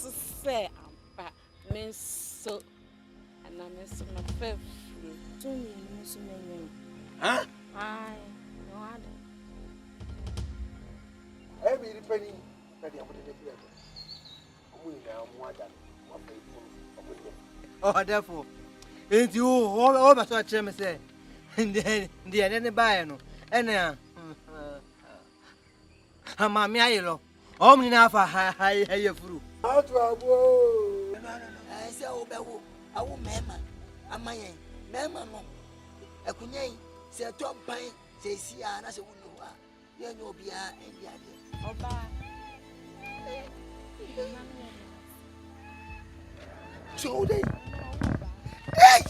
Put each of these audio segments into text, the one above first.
so say ampa men so and I miss my fair fruit. To me, Miss Menu. Huh? I no other. Every penny that you put in the beer. We now more than one faithful. Oh, therefore, ain't you all my such a say? And then the any buy no, and mammy, I know. Only now for high fruit. How to avoid? I say, oh, I will mamma. Am I? Mamma, no. I couldn't say a top pine, say, see, and as a woman. You know, be and the idea. Oh, bye. So they. Hey!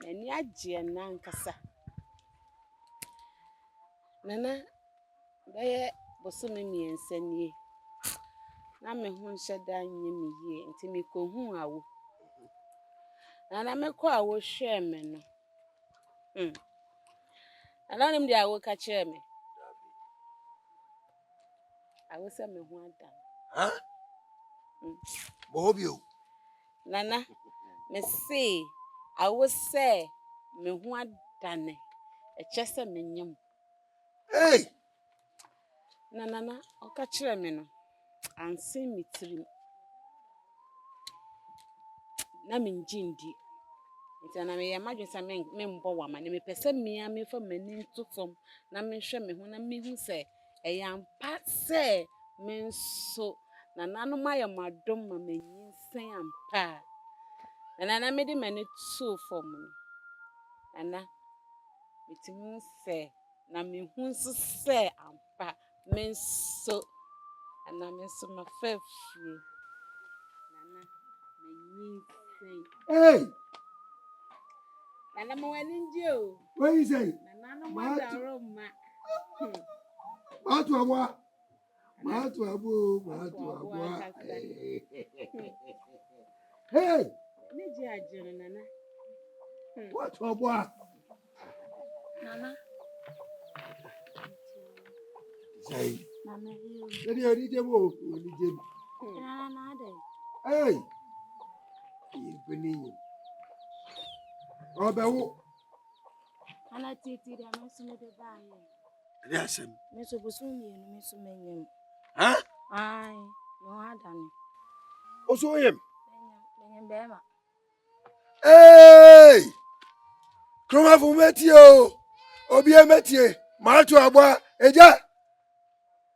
Nani Agyeiwaa nankasa. Nana baye bosome miensa nie. Na me hu nhyɛ da nye me yie nti me kohu awo. Nana me kɔ awo hwɛ me no. Nana nim de awo ka kyerɛ me. Awo sɛ me hu ada. Huh? Bobio. Nana me say awo sɛ me hu ada ne. Ekyɛ sɛ me nyam. Hey! Nana o ka kyerɛ me no. Anse me tirim. Na me njindi. Nti na me yama dwesa me mbɔ wama ne me pese me a me fa mani ntotom na me hwɛ me ho na me hu sɛ ɛyampa sɛ me nso na nanom ayamadom ma manyi nsen ampa. Na me de mani tu fom no. Nana metimi sɛ na me hu nso sɛ ampa me nso ana me nso ma fa furu. Nana manyi nsen. Hey! Nana mo waninjo. What you say? Nana no madaro ma. Matu abwa. Hey! Niji ajiro nana. What abwa? Nana. Say. Nana you. Did you need mo? Nana dey. Hey! You believe. Obewo. Ana titi da me so me de ba ye. Yes. Me so bosu mienu me so menyem. Huh? Ai, no adane. Oso him. Menyem bema. Hey! Kroma fu metio. Obi emetie. Matu abwa. Eja.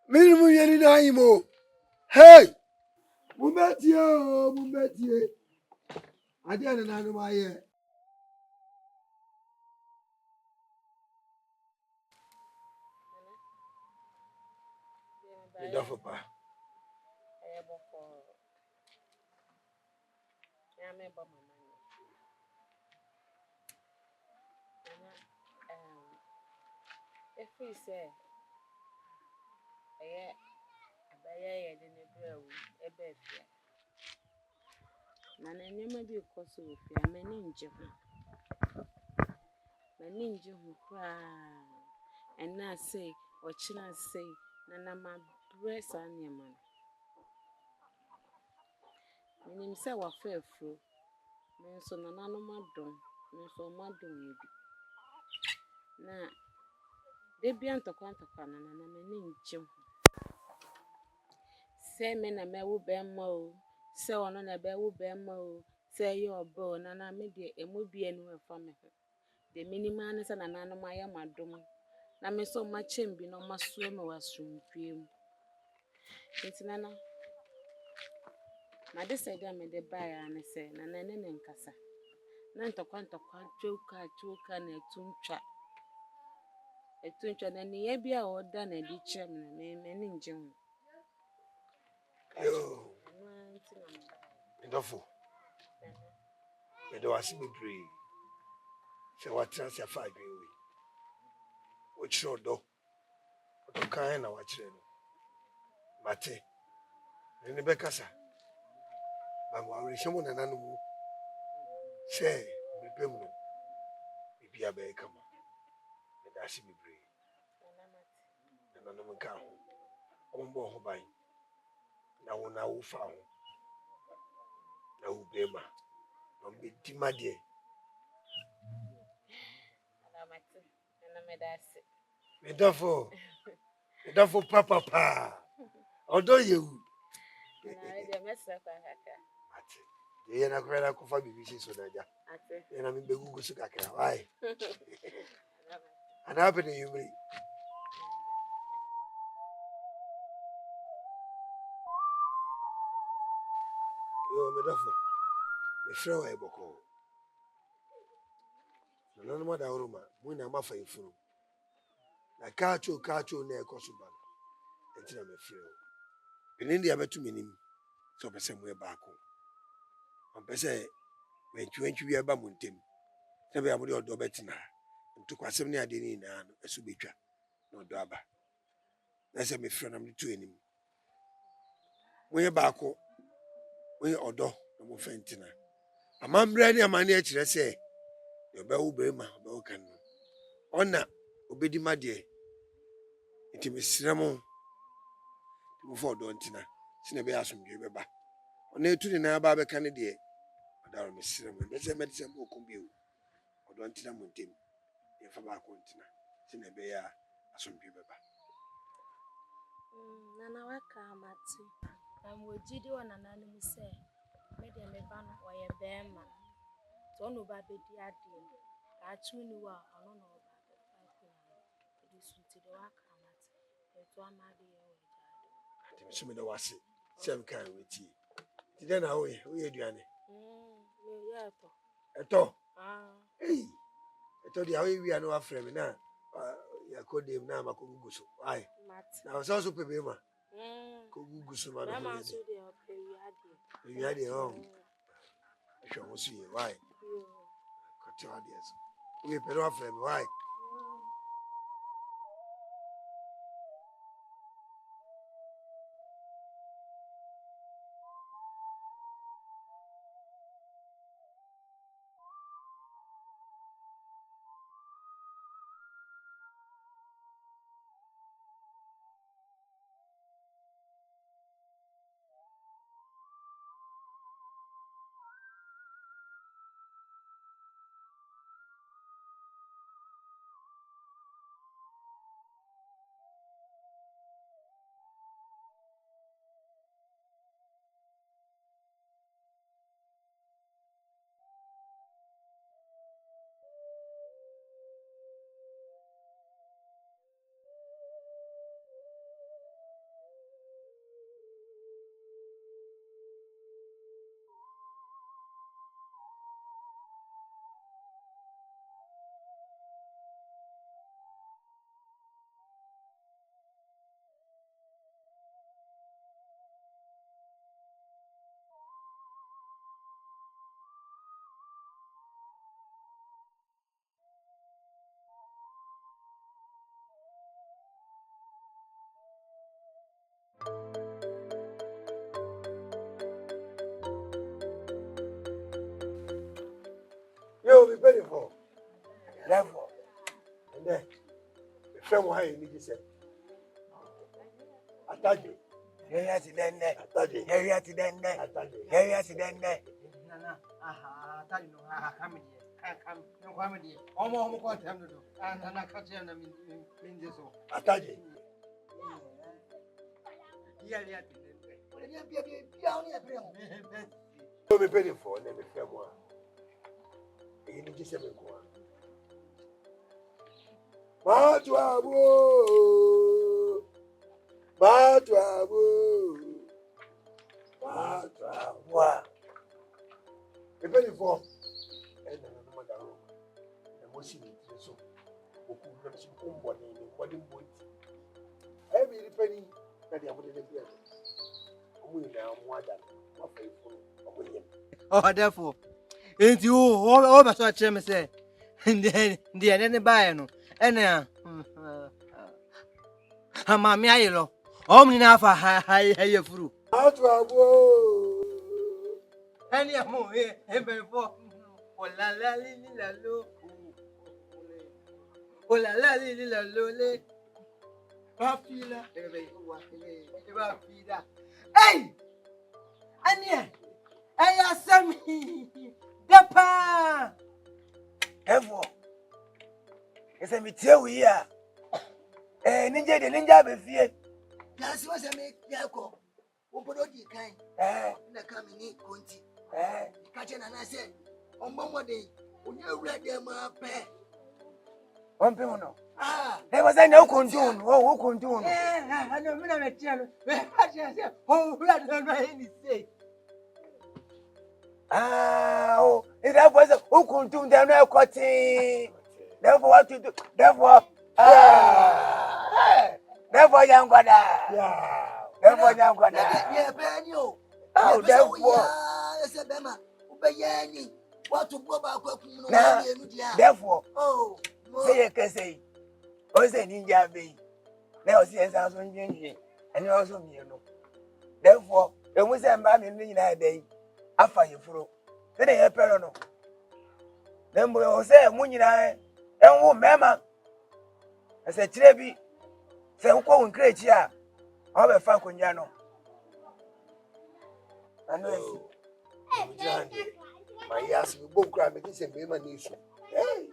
Minimu yeni na imo. Hey! Mumbetie. I didn't know my ear. The duffel pa. If we say, I didn't grow a bed. Nana, you may be a course of your ninja. My ninja who cry, and now say, what should I say, Nana, my breast on your man. My name say, what fair fruit. So Nana, no more done, no so more doing. Now, they be on to quantum, and I'm a ninja. Say men a me wo be mo say ono na be wo be mo say your bo na na me de emu bie no e fa me ho de minimum ne say na na no ma ya madom na me so ma chem bi no ma so me wasrumpiem ntina na ma de say de me de ba ya ne say na na ne nkasa na ntokwa choka na etuntwa na ne ya bia o da na di chem na me ne nje ho Yo. Duffel. Do I see me pray? Say what trans your 5 away. Which road though? What kind of watch them? Mate. Then the Becassa. But I will someone an animal. Say, we pay no. Maybe I bear come. And I see me pray. And I know come. On board who buy. Now when I will found. Now who be ma. Don't be timid. Me Duffel papa pa. Although you. They are not going to cover BBC so that and I'm in the Google Sukaka. Why? And happening you bring. You me Duffel. Me throw a boko. No no matter Roma. When I'm after you from. Na kacho na ekosuba. Enti na me frɛ o. Benin dia betu menim. So pese mo e ba ko. On pese wentwi wi aba mo ntem. Se be amode odo betina. Ntu kwasem ne ade ni na no esu betwa. Na odo aba. Na se me frɛ na me tu enim. Mo e ba ko. Mo e odo na mo fentina. Amambre ni amane a kire se yo be wo brema be wo kan no. Ona obedi made. Nti me srɛ mo. Mo fo odo ntina. Sine be asomdwe beba. Ona etu ni na aba be kan de. Odaro me srɛ mo. Be se me de se mo kombi o. Odo ntina mo ntem. Ye fa ba ko ntina. Sine be ya asomdwe beba. Nana waka amati. Na mwojidi wa nana ni muse. Mede me ba no oye bema. To no ba bedi ade. Ka chuni wa ono no ba be fa kunya. Edi sunti de waka amati. Eto amade ye we jade. Ati me so me de wase. Sem kan weti. Ti de na wo ye aduane. Me ye to. Eto. Eh. Eto di awe wi anu afre me na ya kodem na makogugu so. Ai. Na so so pebe ma. Kogugu so ma no. Na so de o pe wi ade. Wi ade ho. Ehwe mo so ye. Why? Kote ade so. We pero afre me why? Ne. Friend why you need say. Ataje. Here to then ne. Ataje. Here to then ne. Ataje. Here to then ne. Nana, aha, tell you no, I come here. Come, no comedy. Almost what time to do. And I catch him in this hole. Ataje. Yeah. So me pay for ne me friend why. You need say me go. Matwabo. Me pay for. And no matter how. The most you so. Oku na so kombo ni body body. Every penny that they are putting in there. Omu na mo ada. What faithful. Oh, therefore, ain't you all my such a say? And then any buy no. And mammy, I know. Omni now for high fruit. Matwabo. Any more here, before. Oh, la la la lo. Oh, la la la lo. Papila. Hey! Anya! I am me. Dapa! Therefore, it's a material here. Ninja the ninja be fear. That's what I make Yako. Obodo kind. Na come in Conti. Catching and I said, on Momo day, when you read them up. One people no. There was no condone. Oh, who condone? I know me na tell. Oh, we don't know any say. Oh, if that was who condone, they're not cutting. Therefore, what to do? Therefore, therefore, young brother. Yeah. Therefore, young brother. Yeah, Ben, you. Oh, therefore. I said, Bema, Ubayani, what to go back? Therefore, Oh, say a case. Oh, say ninja be. Now, see, as I was on you, and you also me, you know. Therefore, there was a man in that day. After you through. Then they have no. Then we will say, Munina, and who, Mamma. I said, Trebi, say, who call Kyekyeiku. I'll be fine with Yano. I know. My ass will both cry, but this is a man issue. Hey.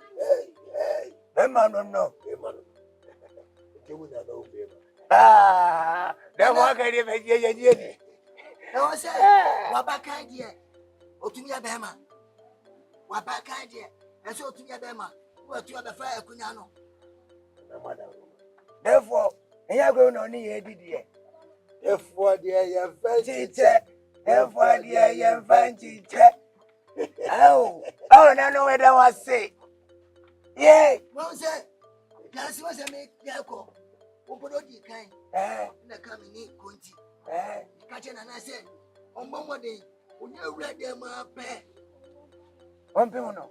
Mamma, no. They would not know. Then what can you make ye? I said, Wabaka idea. Otumia Bema. Wabaka idea. And so to Bema. What you have a fire, Kunano. Therefore, you are going on here, did you? Therefore, dear, you fancy. Therefore, dear, you fancy. Oh, I don't know what I was saying. Yeah. Well, sir, that's what I make Yako. Obodo kind. Na come in Conti. Catching and I said, on Momo day, when you read them up. One people no.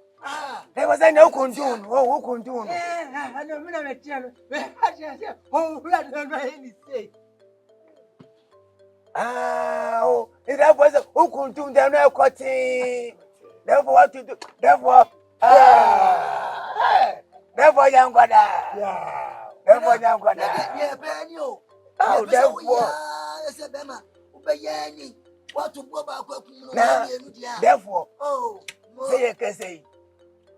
There was no condone. Oh, who condone? I know me na tell. Oh, we don't know any say. Oh, if that was who condone, they're not cutting. Therefore, what to do? Therefore, young brother. Yeah. Therefore, young brother. Yeah, Ben, you. Oh, therefore. I said, Bema, Ubayani, what to go back? Therefore, oh, say a case.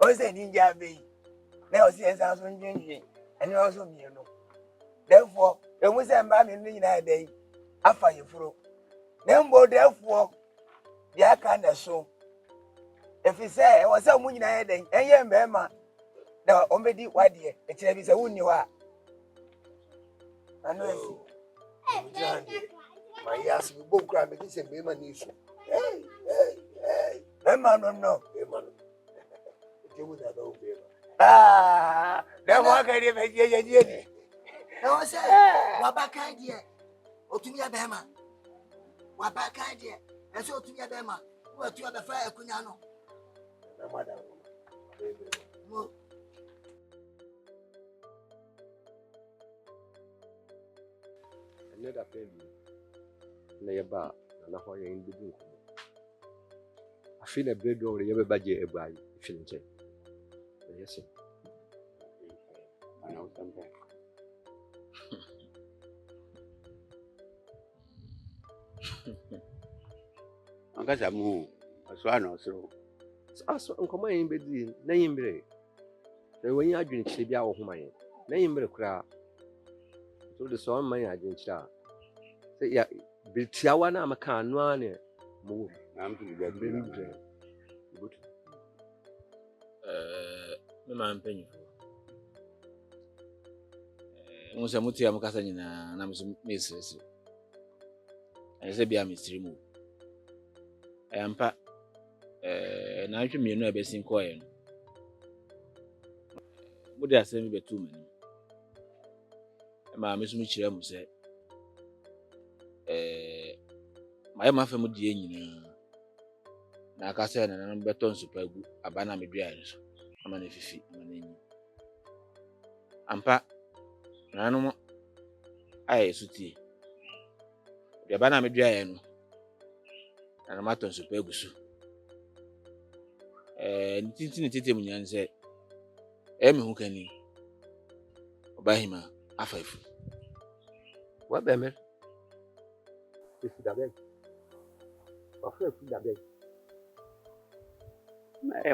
Oh, say ninja be. Now, see, as I was on you, and you also me, you know. Therefore, there was a man in the day after you through. Then, therefore, the kind of so. If you say, I was a moon in a day, and you remember, now, only what dear, it's a wound you are. I know. My ass will both cry, but this is a man issue. Hey. Man, no. They would not know. Then what can you make ye? I said, Wabaka idea. Otumia Bema. Wabaka idea. And so to Bema, what you have a fire, Kunano. Another baby. Neighbor, and a hoy in the book. I feel a bread over the budget a buy, feeling check. Yes, now something. Ankasa mu aso ana osoro. Aso nkoma yin bedi na yin bere. Na wani adwene kire bia wo homa yin. Na yin bere kura. So the so man adwene kira. Say ya bitiawa na amaka anu ane mu na am to be bere. Good. Me man penny. Unse muti ya mukasa nyina na mso mesresi. Ese bia mistri mu. Ayampa na atwe mienu e besin ko ye no. Mudi asem betu mani. Ma mesu mi kire mu se maye mafa mu die nyina. Na akasa na na beton supagu abana medua nso. Ama na fifi ama na enyi. Ampa nanu aye suti. De abana medua ye no. Na maton supagu su. Ntinti mu nyanse me hu kani obahima afaifu Wa be me if da be wa fe fu da be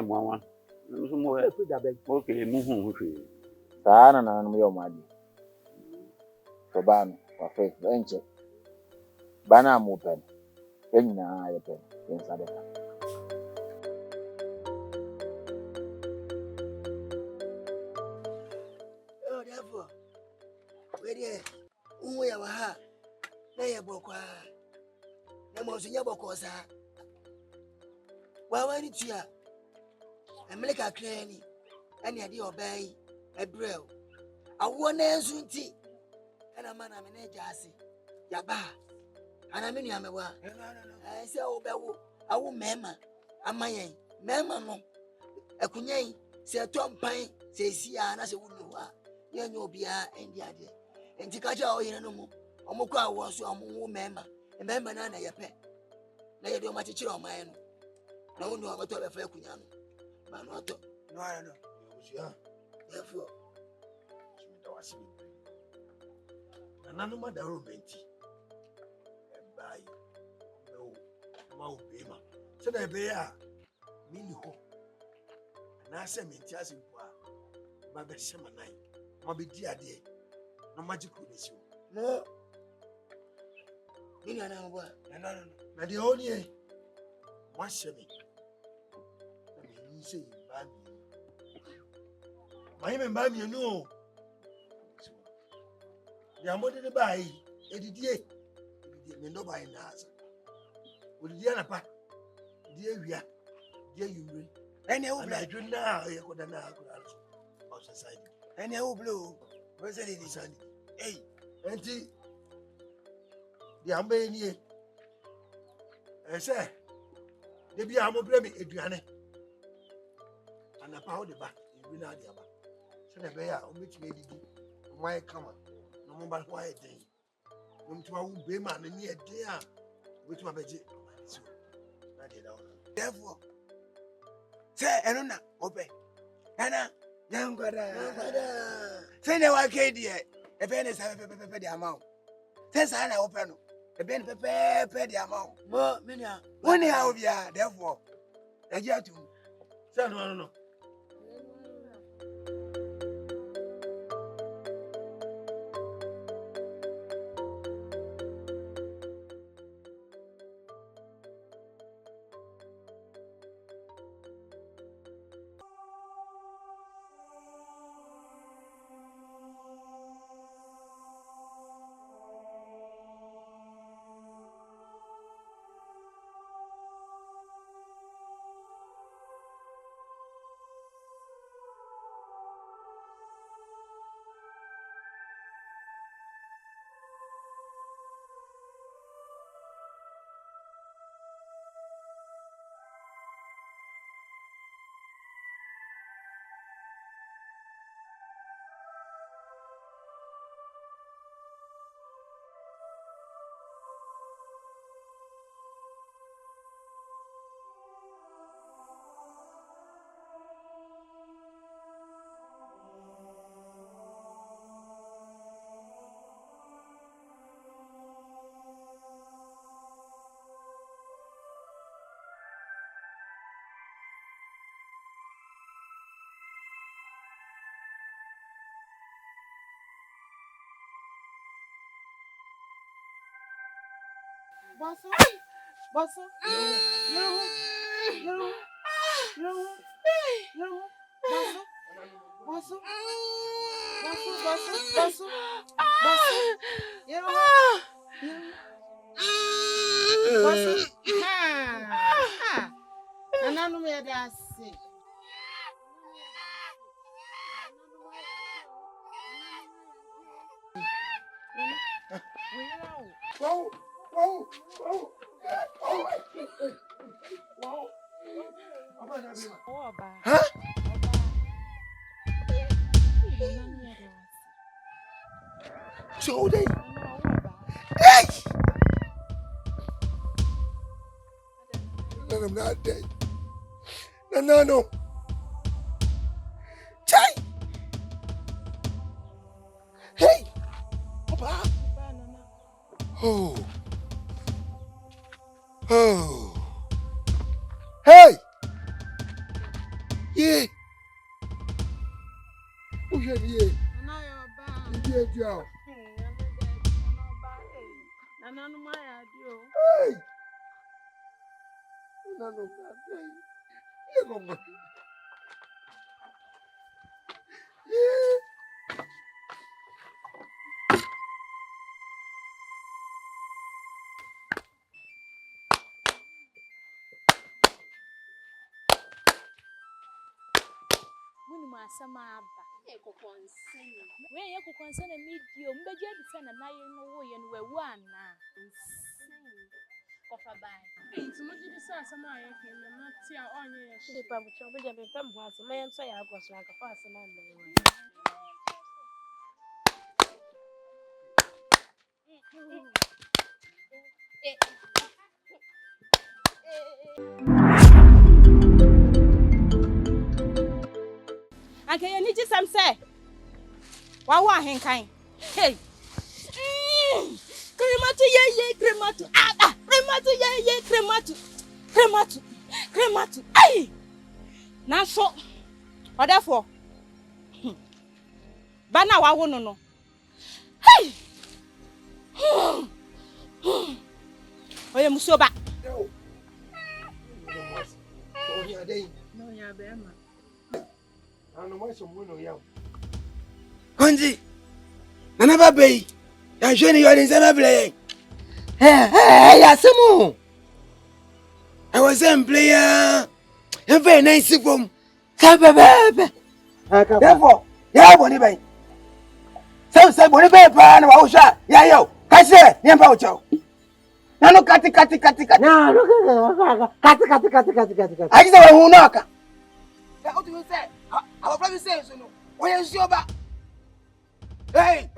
ma mwa nso mo fu da be okay mu hu hwe sana na no yo madi so ban wa fe enche bana mu pen enna aye pen ensa beta Therefore, where you are, they are Boqua. The most in your Bocosa. Well, when it's here, America cranny, and you do obey a brill. I want to tea, and a man I'm an agency. Yaba, and I mean, Yamawa. I say, oh, I will memma, and my memma no. A cunyay, say a Tom Pine, say, see, and as a woman. You be and the idea. And to catch all in no more. Omoka was so member, and member none of your pet. Now you don't much chill on my own. No, no, I'm a top of a cunyan. Man, not no, I don't know. Therefore, none of my darumenti. And by no, Mount Bema. So they bear Mini Ho. And I said, Mintias in Qua, Mabel Semanai. Mabi dear dear, no magic with you. No, you know, no, the only one semi. I mean, you say, my name by me, you know. The amount of the buy, Eddie, no buy in answer. With the other part, dear, we are, dear, you bring. And I do now, you could not answer of society. And you blue, where's it? Hey, auntie, the Ambany. I say, they be a blame Adriana. And a powder back, you know, the other. So the bear, which lady, why come on? No more why a day. No to our be man and near dear, which my budget. Therefore, say, Anna, open. Anna. Young brother, send a white kid, a penny is the amount. Says I open a penny pay the amount. More, many are 1 hour, therefore. A year to send one. Huh? So they. Hey! No, I'm not dead. No. Chai! Hey! Opa! Oh. Hey! Yeah! Oh, yeah. Yeah. Hey! No, not dead. Yeah, yeah. Samaba. When you concern a medium, but you send a nine away and we're one now. Coffer by. It's much to say some I can not see on your ship. I will trouble them and come once a man say I was like a fast man. Okay, you need some say. Why want him kind? Hey. Crematu ye crematu. Crematu ye crematu. Ay. Na so. Or therefore. Bana wa wono no. Hey. Oye musoba. No ya bema. Konji, Nana Baby, I'm showing you in Zambia. Hey, Yasimu. I was a player. I'm very nice from Sababa. Therefore, yeah, Bonnie Bay. Some say Bonnie Bay, and I was shot. Yeah, yo, I say, Yambo. No, cut. No, cut. I just want to knock. What do you say? Our brother says, no. Where is your back? Hey,